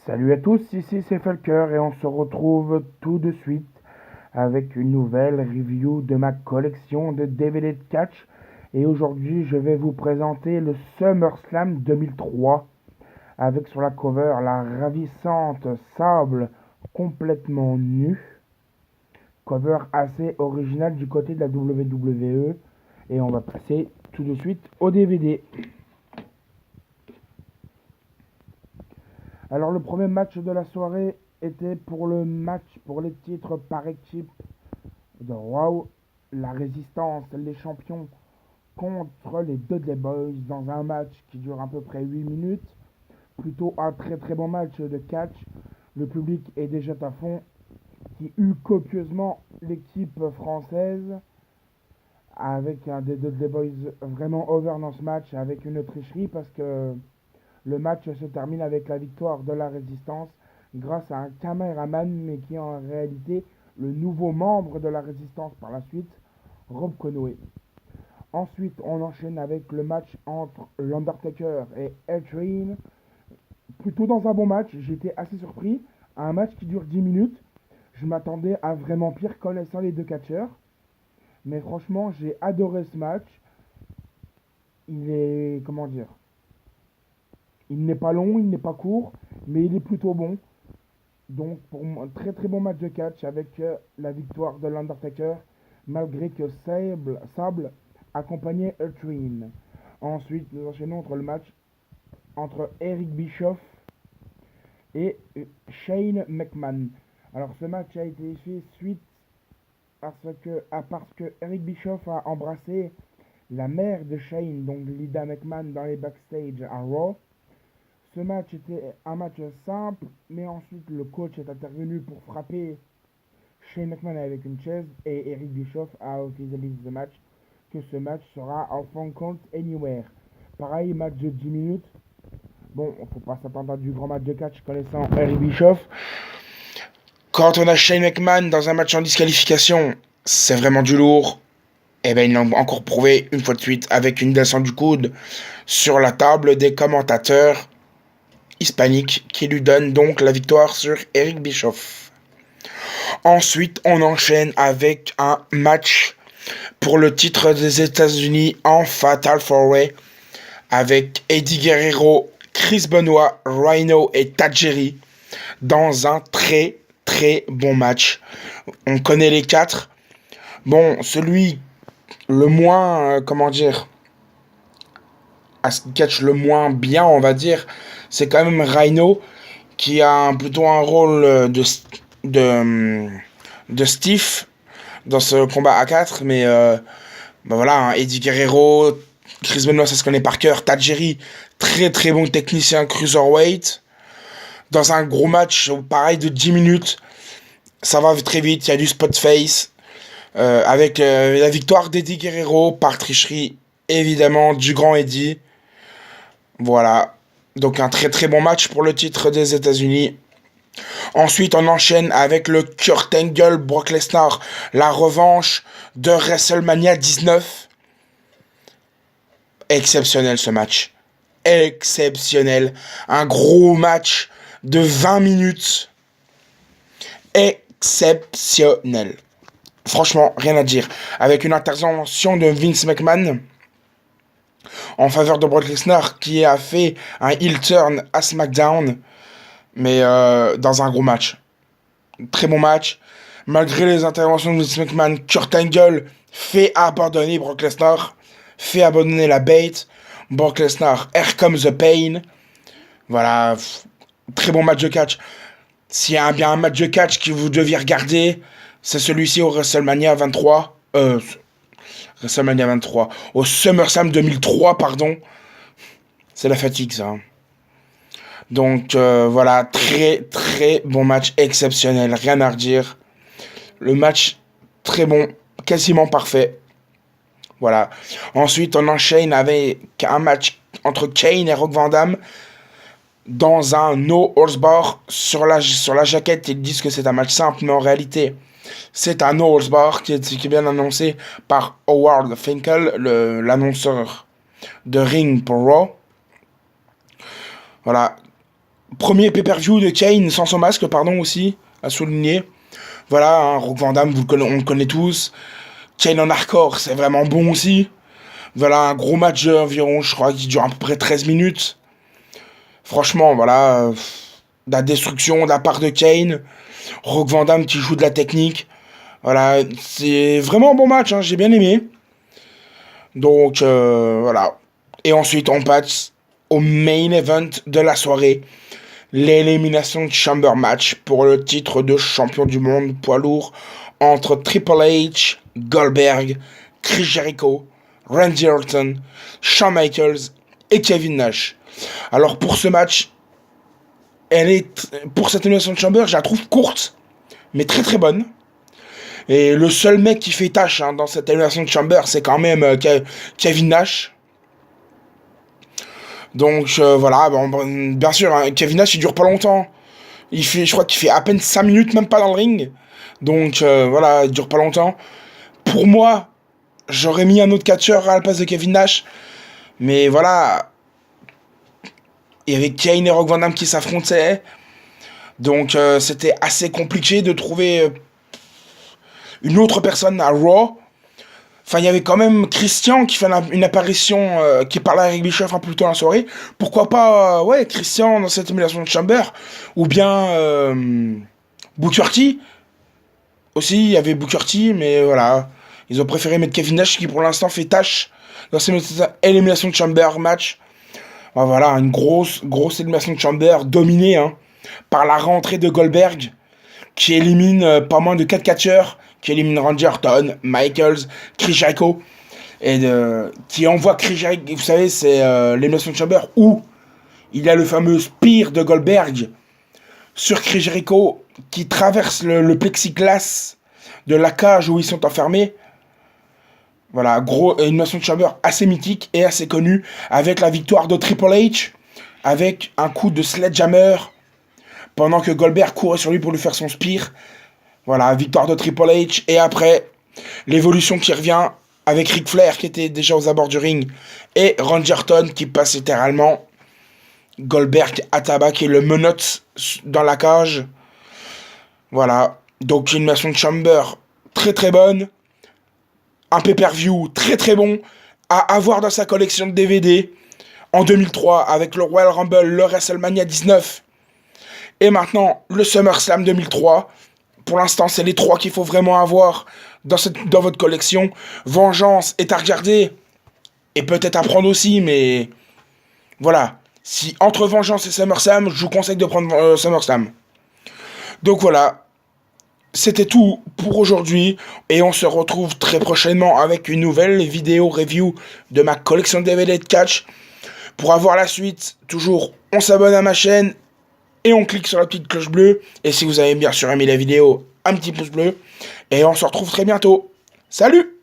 Salut à tous, ici c'est Falker et on se retrouve tout de suite avec une nouvelle review de ma collection de DVD de catch. Et aujourd'hui je vais vous présenter le SummerSlam 2003 avec sur la cover la ravissante Sable complètement nue. Cover assez original du côté de la WWE. Et on va passer tout de suite au DVD. Alors le premier match de la soirée était pour le match pour les titres par équipe de Raw, la Résistance, les champions contre les Dudley Boys dans un match qui dure à peu près 8 minutes. Plutôt un très très bon match de catch. Le public est déjà à fond, qui eut copieusement l'équipe française avec un des Dudley Boys vraiment over dans ce match avec une tricherie parce que le match se termine avec la victoire de la Résistance grâce à un caméraman, mais qui est en réalité le nouveau membre de la Résistance par la suite, Rob Conway. Ensuite, on enchaîne avec le match entre l'Undertaker et L-Train. Plutôt dans un bon match, j'étais assez surpris. Un match qui dure 10 minutes. Je m'attendais à vraiment pire connaissant les deux catcheurs. Mais franchement, j'ai adoré ce match. Il est, comment dire, il n'est pas long, il n'est pas court, mais il est plutôt bon. Donc pour moi, très très bon match de catch avec la victoire de l'Undertaker, malgré que Sable accompagnait Ultrain. Ensuite, nous enchaînons entre le match entre Eric Bischoff et Shane McMahon. Alors ce match a été fait suite parce que Eric Bischoff a embrassé la mère de Shane, donc Lydia McMahon, dans les backstage à Raw. Ce match était un match simple, mais ensuite le coach est intervenu pour frapper Shane McMahon avec une chaise et Eric Bischoff a officialisé le match, que ce match sera en Fun Count Anywhere. Pareil, match de 10 minutes. Bon, faut pas s'attendre à du grand match de catch connaissant Eric Bischoff. Quand on a Shane McMahon dans un match en disqualification, c'est vraiment du lourd. Et bien, ils l'ont encore prouvé une fois de suite avec une descente du coude sur la table des commentateurs hispaniques qui lui donne donc la victoire sur Eric Bischoff. Ensuite, on enchaîne avec un match pour le titre des États-Unis en Fatal 4-Way avec Eddie Guerrero, Chris Benoit, Rhino et Tajiri dans un très très bon match. On connaît les quatre. Bon, celui le moins, à ce qui catch le moins bien, on va dire, c'est quand même Rhino qui a plutôt un rôle de, de Steve dans ce combat à 4, mais bah voilà, hein, Eddie Guerrero, Chris Benoit, ça se connaît par cœur, Tajiri, très très bon technicien cruiserweight, dans un gros match, pareil, de 10 minutes, ça va très vite, il y a du spot face, avec la victoire d'Eddie Guerrero par tricherie, évidemment, du grand Eddie, voilà, donc un très très bon match pour le titre des États-Unis. Ensuite, on enchaîne avec le Kurt Angle Brock Lesnar, la revanche de WrestleMania 19. Exceptionnel ce match. Exceptionnel. Un gros match de 20 minutes. Exceptionnel. Franchement, rien à dire. Avec une intervention de Vince McMahon en faveur de Brock Lesnar qui a fait un heel turn à SmackDown, mais dans un gros match. Très bon match. Malgré les interventions de Vince McMahon, Kurt Angle fait abandonner Brock Lesnar, fait abandonner la bait. Brock Lesnar, Here Comes the Pain. Voilà, très bon match de catch. S'il y a bien un match de catch que vous deviez regarder, c'est celui-ci au WrestleMania 23. WrestleMania 23. Au SummerSlam 2003, pardon. C'est la fatigue, ça. Donc voilà, très très bon match, exceptionnel, rien à redire. Le match très bon, quasiment parfait. Voilà. Ensuite, on enchaîne avec un match entre Kane et Rock Van Dam dans un No Holds Bar. Sur la jaquette, ils disent que c'est un match simple, mais en réalité, c'est un No Holds Bar qui est bien annoncé par Howard Finkel, l'annonceur de Ring pour Raw. Voilà. Premier pay-per-view de Kane sans son masque, pardon, aussi, à souligner. Voilà, hein, Rock Van Damme, on le connaît tous. Kane en hardcore, c'est vraiment bon aussi. Voilà, un gros match environ, je crois, qui dure à peu près 13 minutes. Franchement, voilà, la destruction de la part de Kane. Rock Van Damme qui joue de la technique. Voilà, c'est vraiment un bon match, hein, j'ai bien aimé. Donc, voilà. Et ensuite, on passe au main event de la soirée. L'élimination Chamber match pour le titre de champion du monde poids lourd entre Triple H, Goldberg, Chris Jericho, Randy Orton, Shawn Michaels et Kevin Nash. Alors pour ce match, pour cette élimination de Chamber, je la trouve courte, mais très très bonne. Et le seul mec qui fait tâche hein, dans cette élimination de Chamber, c'est quand même Kevin Nash. Donc voilà, bien sûr, hein, Kevin Nash il dure pas longtemps. Je crois qu'il fait à peine 5 minutes, même pas dans le ring. Donc voilà, il dure pas longtemps. Pour moi, j'aurais mis un autre catcheur à la place de Kevin Nash. Mais voilà, il y avait Kane et Rock Van Damme qui s'affrontaient. Donc c'était assez compliqué de trouver une autre personne à Raw. Enfin, il y avait quand même Christian qui fait une apparition, qui parlait avec Bischoff un peu plus tôt dans la soirée. Pourquoi pas, ouais, Christian dans cette émulation de Chamber. Ou bien Booker T. Aussi, il y avait Booker T, mais voilà. Ils ont préféré mettre Kevin Nash qui pour l'instant fait tâche dans cette élimination de Chamber match. Ben voilà, une grosse élimination de Chamber dominée hein, par la rentrée de Goldberg qui élimine pas moins de 4 catcheurs, qui élimine Randy Orton, Michaels, Chris Jericho, et qui envoie Chris Jericho, vous savez, c'est l'élimination de Chamber où il y a le fameux spear de Goldberg sur Chris Jericho qui traverse le plexiglas de la cage où ils sont enfermés. Voilà, une nation de Chamber assez mythique et assez connue, avec la victoire de Triple H, avec un coup de sledgehammer, pendant que Goldberg courait sur lui pour lui faire son spear. Voilà, victoire de Triple H, et après, l'évolution qui revient, avec Ric Flair qui était déjà aux abords du ring, et Randy Orton qui passe littéralement Goldberg à tabac et le menotte dans la cage. Voilà, donc une nation de Chamber très très bonne. Un pay-per-view très très bon à avoir dans sa collection de DVD en 2003 avec le Royal Rumble, le WrestleMania 19 et maintenant le SummerSlam 2003. Pour l'instant, c'est les trois qu'il faut vraiment avoir dans votre collection. Vengeance est à regarder et peut-être à prendre aussi, mais voilà. Si entre Vengeance et SummerSlam, je vous conseille de prendre SummerSlam. Donc voilà, c'était tout pour aujourd'hui et on se retrouve très prochainement avec une nouvelle vidéo review de ma collection de DVD de catch. Pour avoir la suite, toujours on s'abonne à ma chaîne et on clique sur la petite cloche bleue. Et si vous avez bien sûr aimé la vidéo, un petit pouce bleu. Et on se retrouve très bientôt. Salut!